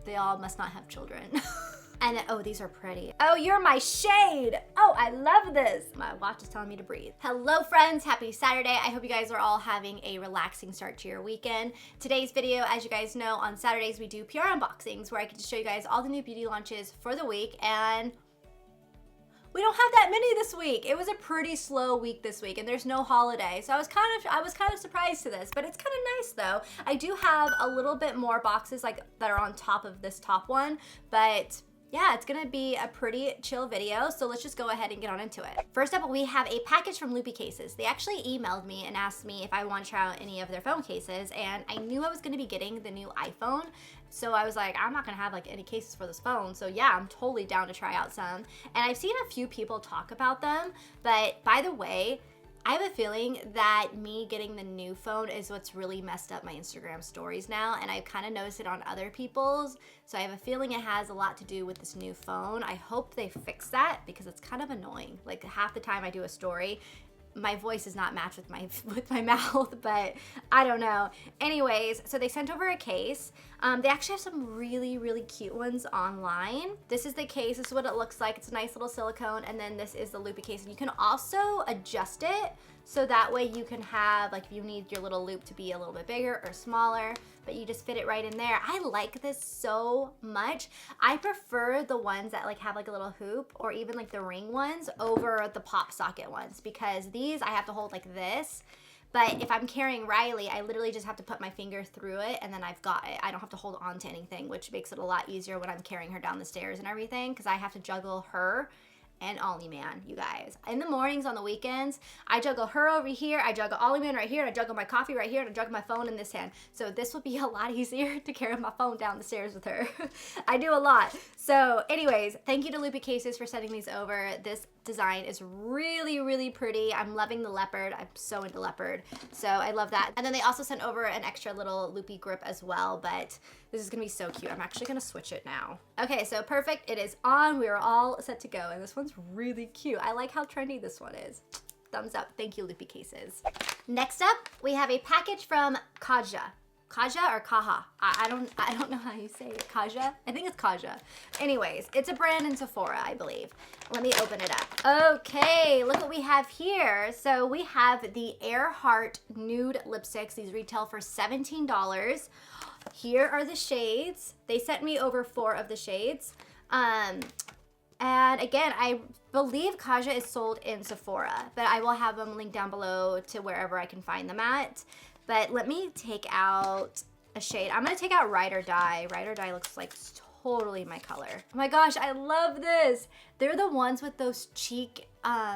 They all must not have children. And oh, these are pretty. Oh, you're my shade. Oh, I love this. My watch is telling me to breathe. Hello friends, happy Saturday. I hope you guys are all having a relaxing start to your weekend. Today's video, as you guys know, on Saturdays we do PR unboxings where I get to show you guys all the new beauty launches for the week, and we don't have that many this week. It was a pretty slow week this week and there's no holiday. So I was kind of surprised to this, but it's kind of nice though. I do have a little bit more boxes like that are on top of this top one, but yeah, it's gonna be a pretty chill video, so let's just go ahead and get on into it. First up, we have a package from Loopy Cases. They actually emailed me and asked me if I want to try out any of their phone cases, and I knew I was gonna be getting the new iPhone, so I was like, I'm not gonna have like any cases for this phone, so yeah, I'm totally down to try out some. And I've seen a few people talk about them, but by the way, I have a feeling that me getting the new phone is what's really messed up my Instagram stories now, and I've kind of noticed it on other people's, so I have a feeling it has a lot to do with this new phone. I hope they fix that because it's kind of annoying. Like half the time I do a story, my voice does not match with my mouth, but I don't know. Anyways, so they sent over a case. They actually have some really, really cute ones online. This is the case. This is what it looks like. It's a nice little silicone, and then this is the loopy case. And you can also adjust it so that way you can have, like, if you need your little loop to be a little bit bigger or smaller, but you just fit it right in there. I like this so much. I prefer the ones that like have like a little hoop or even like the ring ones over the pop socket ones, because these I have to hold like this. But if I'm carrying Riley, I literally just have to put my finger through it and then I've got it. I don't have to hold on to anything, which makes it a lot easier when I'm carrying her down the stairs and everything, because I have to juggle her and Ollie Man, you guys. In the mornings, on the weekends, I juggle her over here, I juggle Ollie Man right here, and I juggle my coffee right here, and I juggle my phone in this hand. So this will be a lot easier to carry my phone down the stairs with her. I do a lot. So anyways, thank you to Loopy Cases for sending these over. This design is really, really pretty. I'm loving the leopard. I'm so into leopard. So I love that. And then they also sent over an extra little loopy grip as well, but this is gonna be so cute. I'm actually gonna switch it now. Okay, so perfect, it is on. We are all set to go, and this one's really cute. I like how trendy this one is. Thumbs up, thank you, Loopy Cases. Next up, we have a package from Kasha. Kasha or Kaha? I don't know how you say it. Kasha? I think it's Kasha. Anyways, it's a brand in Sephora, I believe. Let me open it up. Okay, look what we have here. So we have the Earhart Nude Lipsticks. These retail for $17. Here are the shades. They sent me over 4 of the shades. And again, I believe Kasha is sold in Sephora, but I will have them linked down below to wherever I can find them at. But let me take out a shade. I'm gonna take out Ride or Die. Ride or Die looks like totally my color. Oh my gosh, I love this. They're the ones with those cheek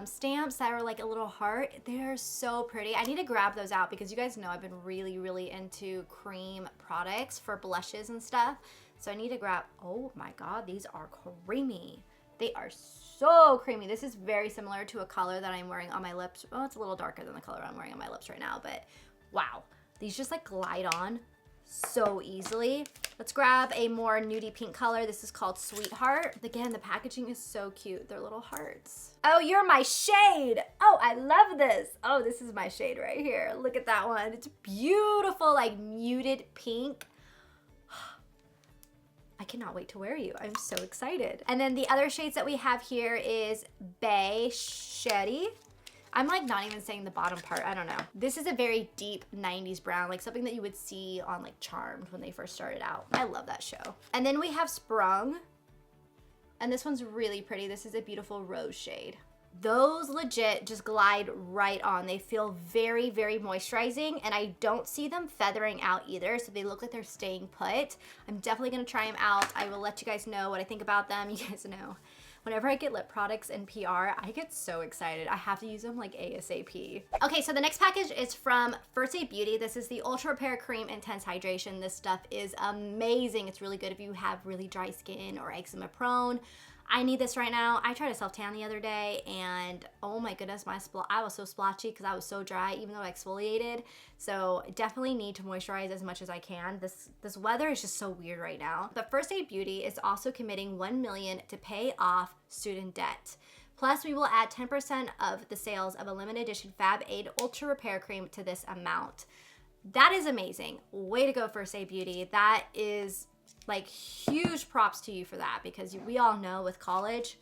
stamps that are like a little heart. They're so pretty. I need to grab those out because you guys know I've been really, really into cream products for blushes and stuff. So I need to grab, oh my God, these are creamy. They are so creamy. This is very similar to a color that I'm wearing on my lips. Oh, it's a little darker than the color I'm wearing on my lips right now, but wow. These just like glide on so easily. Let's grab a more nudie pink color. This is called Sweetheart. Again, the packaging is so cute. They're little hearts. Oh, you're my shade. Oh, I love this. Oh, this is my shade right here. Look at that one. It's beautiful, like muted pink. I cannot wait to wear you. I'm so excited. And then the other shades that we have here is Bay Shetty. I'm like not even saying the bottom part, I don't know. This is a very deep 90s brown, like something that you would see on like Charmed when they first started out. I love that show. And then we have Sprung, and this one's really pretty. This is a beautiful rose shade. Those legit just glide right on. They feel very, very moisturizing, and I don't see them feathering out either, so they look like they're staying put. I'm definitely gonna try them out. I will let you guys know what I think about them. You guys know, whenever I get lip products in PR, I get so excited. I have to use them like ASAP. Okay, so the next package is from First Aid Beauty. This is the Ultra Repair Cream Intense Hydration. This stuff is amazing. It's really good if you have really dry skin or eczema prone. I need this right now. I tried a self-tan the other day, and oh my goodness, I was so splotchy because I was so dry, even though I exfoliated. So definitely need to moisturize as much as I can. This weather is just so weird right now. But First Aid Beauty is also committing $1 million to pay off student debt. Plus, we will add 10% of the sales of a limited edition Fab Aid Ultra Repair Cream to this amount. That is amazing. Way to go, First Aid Beauty. That is Like, huge props to you for that, because we all know with college,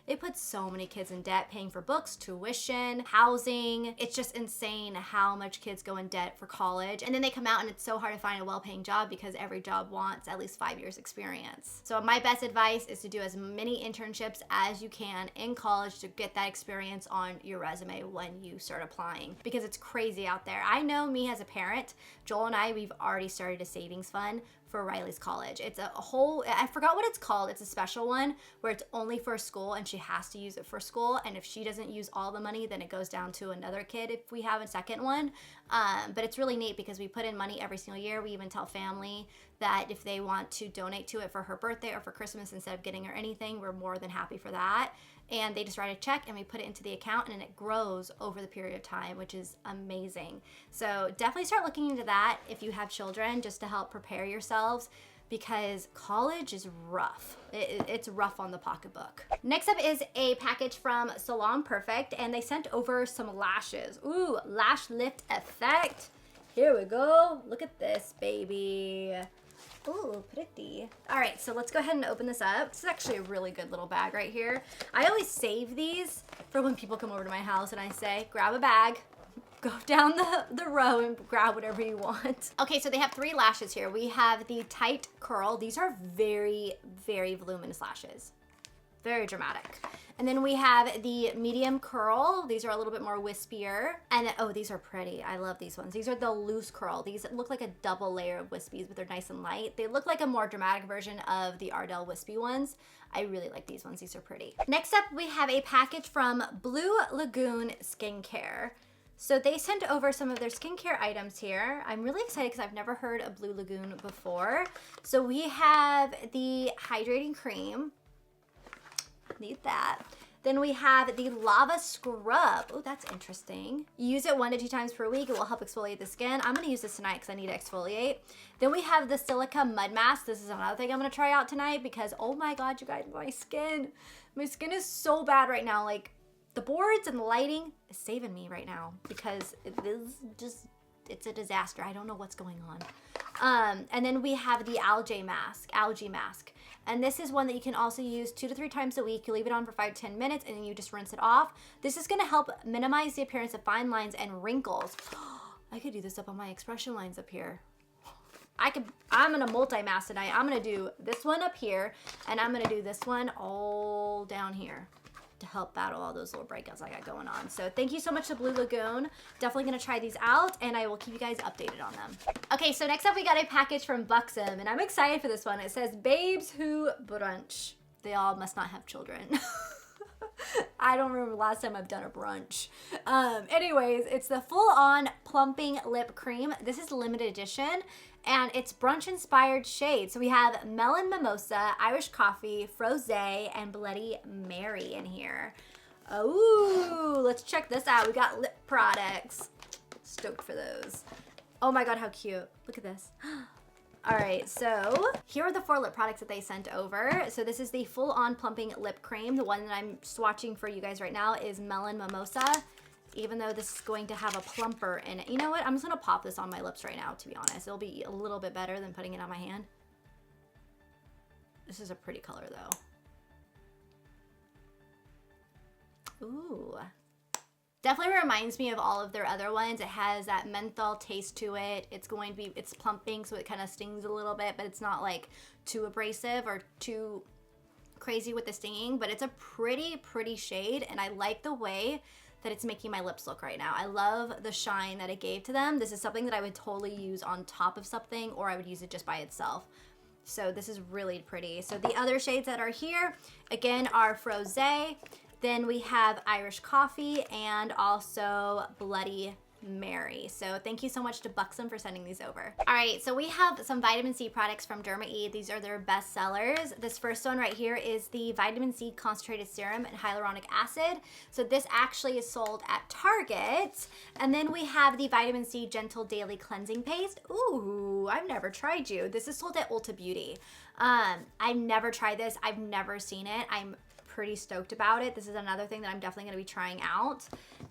it puts so many kids in debt, paying for books, tuition, housing. It's just insane how much kids go in debt for college. And then they come out and it's so hard to find a well-paying job because every job wants at least 5 years experience. So my best advice is to do as many internships as you can in college to get that experience on your resume when you start applying, because it's crazy out there. I know me as a parent, Joel and I, we've already started a savings fund for Riley's college. It's a whole, I forgot what it's called. It's a special one where it's only for school and she has to use it for school. And if she doesn't use all the money, then it goes down to another kid if we have a second one. But it's really neat because we put in money every single year. We even tell family that if they want to donate to it for her birthday or for Christmas instead of getting her anything, we're more than happy for that. And they just write a check and we put it into the account and it grows over the period of time, which is amazing. So definitely start looking into that if you have children, just to help prepare yourselves, because college is rough. It's rough on the pocketbook. Next up is a package from Salaam Perfect, and they sent over some lashes. Ooh, lash lift effect. Here we go. Look at this, baby. Ooh, pretty. All right, so let's go ahead and open this up. This is actually a really good little bag right here. I always save these for when people come over to my house and I say, grab a bag, go down the row and grab whatever you want. Okay, so they have 3 lashes here. We have the tight curl. These are very, very voluminous lashes. Very dramatic. And then we have the medium curl. These are a little bit more wispier. And then, oh, these are pretty. I love these ones. These are the loose curl. These look like a double layer of wispies, but they're nice and light. They look like a more dramatic version of the Ardell wispy ones. I really like these ones. These are pretty. Next up, we have a package from Blue Lagoon Skincare. So they sent over some of their skincare items here. I'm really excited because I've never heard of Blue Lagoon before. So we have the hydrating cream. Need that. Then we have the lava scrub. Oh, that's interesting. Use it 1 to 2 times per week. It will help exfoliate the skin. I'm gonna use this tonight because I need to exfoliate. Then we have the silica mud mask. This is another thing I'm gonna try out tonight because, oh my God, you guys, my skin is so bad right now. Like, the boards and the lighting is saving me right now because it is just, it's a disaster. I don't know what's going on. And then we have the algae mask. And this is one that you can also use 2 to 3 times a week. You leave it on for 5 to 10 minutes and then you just rinse it off. This is gonna help minimize the appearance of fine lines and wrinkles. I could do this up on my expression lines up here. I'm gonna multi-mask tonight. I'm gonna do this one up here and I'm gonna do this one all down here to help battle all those little breakouts I got going on. So thank you so much to Blue Lagoon. Definitely gonna try these out and I will keep you guys updated on them. Okay, so next up we got a package from Buxom and I'm excited for this one. It says babes who brunch. They all must not have children. I don't remember the last time I've done a brunch. Anyways, it's the full-on plumping lip cream. This is limited edition and it's brunch-inspired shades. So we have Melon Mimosa, Irish Coffee, Frosé, and Bloody Mary in here. Oh, let's check this out. We got lip products. Stoked for those. Oh my God, how cute. Look at this. All right, so here are the 4 lip products that they sent over. So this is the full-on plumping lip cream. The one that I'm swatching for you guys right now is Melon Mimosa, even though this is going to have a plumper in it. You know what? I'm just gonna pop this on my lips right now, to be honest. It'll be a little bit better than putting it on my hand. This is a pretty color though. Ooh. Definitely reminds me of all of their other ones. It has that menthol taste to it. It's plumping, so it kind of stings a little bit, but it's not like too abrasive or too crazy with the stinging, but it's a pretty shade, and I like the way that it's making my lips look right now. I love the shine that it gave to them. This is something that I would totally use on top of something, or I would use it just by itself. So this is really pretty. So the other shades that are here, again, are Frosé. Then we have Irish Coffee and also Bloody Mary. So thank you so much to Buxom for sending these over. All right, so we have some vitamin C products from DermaE. These are their best sellers. This first one right here is the vitamin C concentrated serum and hyaluronic acid. So this actually is sold at Target. And then we have the vitamin C gentle daily cleansing paste. Ooh, I've never tried you. This is sold at Ulta Beauty. I've never tried this. I've never seen it. I'm pretty stoked about it. This is another thing that I'm definitely going to be trying out.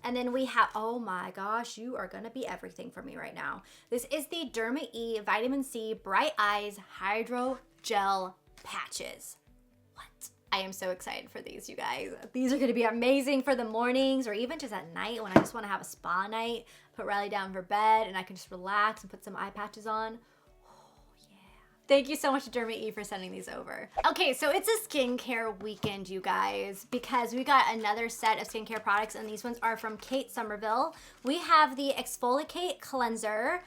And then we have, oh my gosh, you are going to be everything for me right now. This is the DermaE Vitamin C Bright Eyes Hydro gel patches. What? I am so excited for these, you guys. These are gonna be amazing for the mornings or even just at night when I just wanna have a spa night, put Riley down for bed and I can just relax and put some eye patches on. Thank you so much to DermaE for sending these over. Okay, so it's a skincare weekend, you guys, because we got another set of skincare products, and these ones are from Kate Somerville. We have the Exfoliate Cleanser.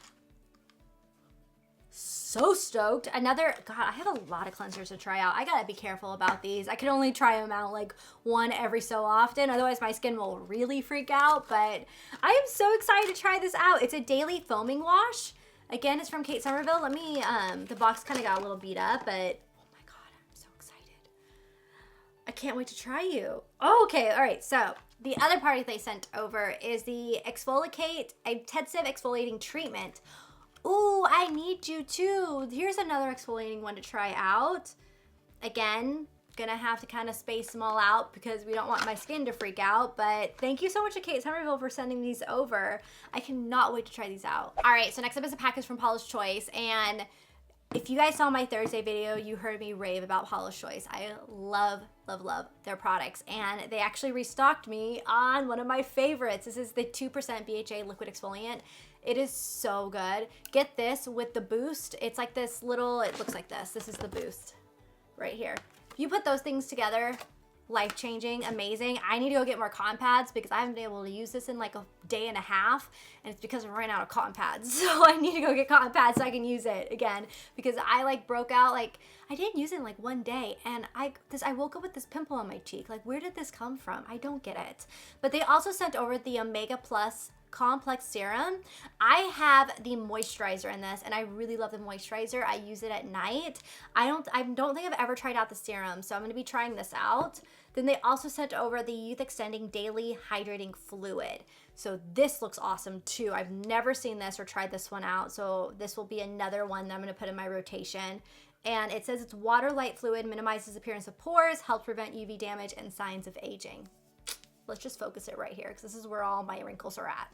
So stoked. Another, God, I have a lot of cleansers to try out. I gotta be careful about these. I can only try them out like one every so often, otherwise my skin will really freak out, but I am so excited to try this out. It's a daily foaming wash. Again, it's from Kate Somerville. Let me, the box kind of got a little beat up, but oh my God, I'm so excited. I can't wait to try you. Oh, okay, all right, so the other product they sent over is the Exfoliate Intensive Exfoliating Treatment. Ooh, I need you too. Here's another exfoliating one to try out. Again, gonna have to kind of space them all out because we don't want my skin to freak out, but thank you so much to Kate Somerville for sending these over. I cannot wait to try these out. All right, so next up is a package from Paulas Choice, and if you guys saw my Thursday video, you heard me rave about Paulas Choice. I love, love, love their products, and they actually restocked me on one of my favorites. This is the 2% BHA liquid exfoliant. It is so good. Get this with the boost. It's like this little, it looks like this. This is the boost right here. If you put those things together, life-changing, amazing. I need to go get more cotton pads because I haven't been able to use this in like a day and a half, and it's because I ran out of cotton pads. So I need to go get cotton pads so I can use it again because I like broke out, like I didn't use it in like one day, and I woke up with this pimple on my cheek. Like, where did this come from? I don't get it. But they also sent over the Omega Plus Complex Serum. I have the moisturizer in this, and I really love the moisturizer. I use it at night. I don't think I've ever tried out the serum, so I'm gonna be trying this out. Then they also sent over the Youth Extending Daily Hydrating Fluid. So this looks awesome too. I've never seen this or tried this one out, so this will be another one that I'm gonna put in my rotation. And it says it's water light fluid, minimizes appearance of pores, helps prevent UV damage and signs of aging. Let's just focus it right here because this is where all my wrinkles are at.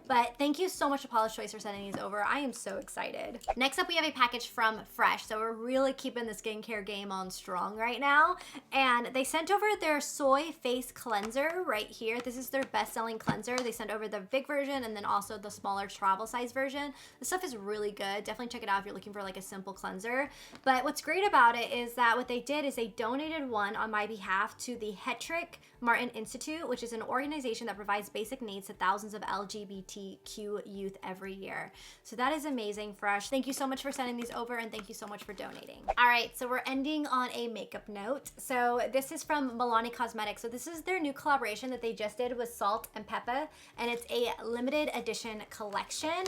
But thank you so much to Paulas Choice for sending these over. I am so excited. Next up, we have a package from Fresh. So we're really keeping the skincare game on strong right now. And they sent over their Soy Face Cleanser right here. This is their best-selling cleanser. They sent over the big version and then also the smaller travel size version. This stuff is really good. Definitely check it out if you're looking for like a simple cleanser. But what's great about it is that what they did is they donated one on my behalf to the Hetrick Martin Institute, which is an organization that provides basic needs to thousands of LGBTQ youth every year. So that is amazing, Fresh. Thank you so much for sending these over, and thank you so much for donating. All right, so we're ending on a makeup note. So this is from Milani Cosmetics. So this is their new collaboration that they just did with Salt and Peppa, and it's a limited edition collection.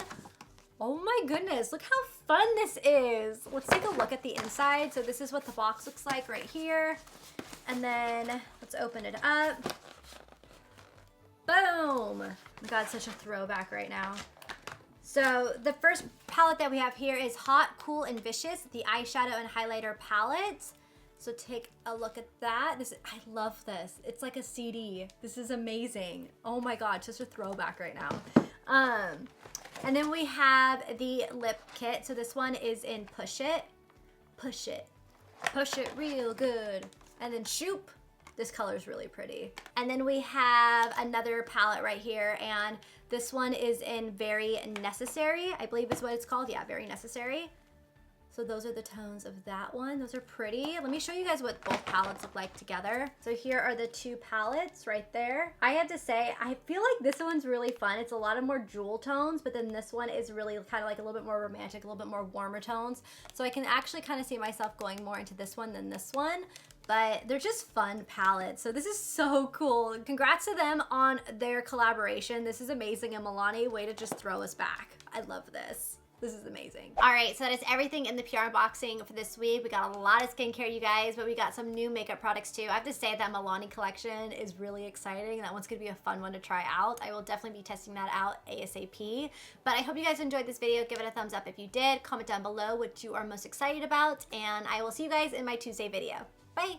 Oh my goodness, look how fun this is. Let's take a look at the inside. So this is what the box looks like right here. And then let's open it up. Boom. Oh my God, such a throwback right now. So the first palette that we have here is Hot, Cool, and Vicious, the eyeshadow and highlighter palette. So take a look at that. I love this. It's like a CD. This is amazing. Oh my God, just a throwback right now. And then we have the lip kit. So this one is in Push It. Push it. Push it real good. And then Shoop. This color is really pretty. And then we have another palette right here, and this one is in Very Necessary, I believe is what it's called. Yeah, Very Necessary. So those are the tones of that one. Those are pretty. Let me show you guys what both palettes look like together. So here are the two palettes right there. I have to say, I feel like this one's really fun. It's a lot of more jewel tones, but then this one is really kind of like a little bit more romantic, a little bit more warmer tones. So I can actually kind of see myself going more into this one than this one. But they're just fun palettes. So this is so cool. Congrats to them on their collaboration. This is amazing. And Milani, way to just throw us back. I love this. This is amazing. All right, so that is everything in the PR unboxing for this week. We got a lot of skincare, you guys, but we got some new makeup products too. I have to say that Milani collection is really exciting. That one's gonna be a fun one to try out. I will definitely be testing that out ASAP. But I hope you guys enjoyed this video. Give it a thumbs up if you did. Comment down below what you are most excited about, and I will see you guys in my Tuesday video.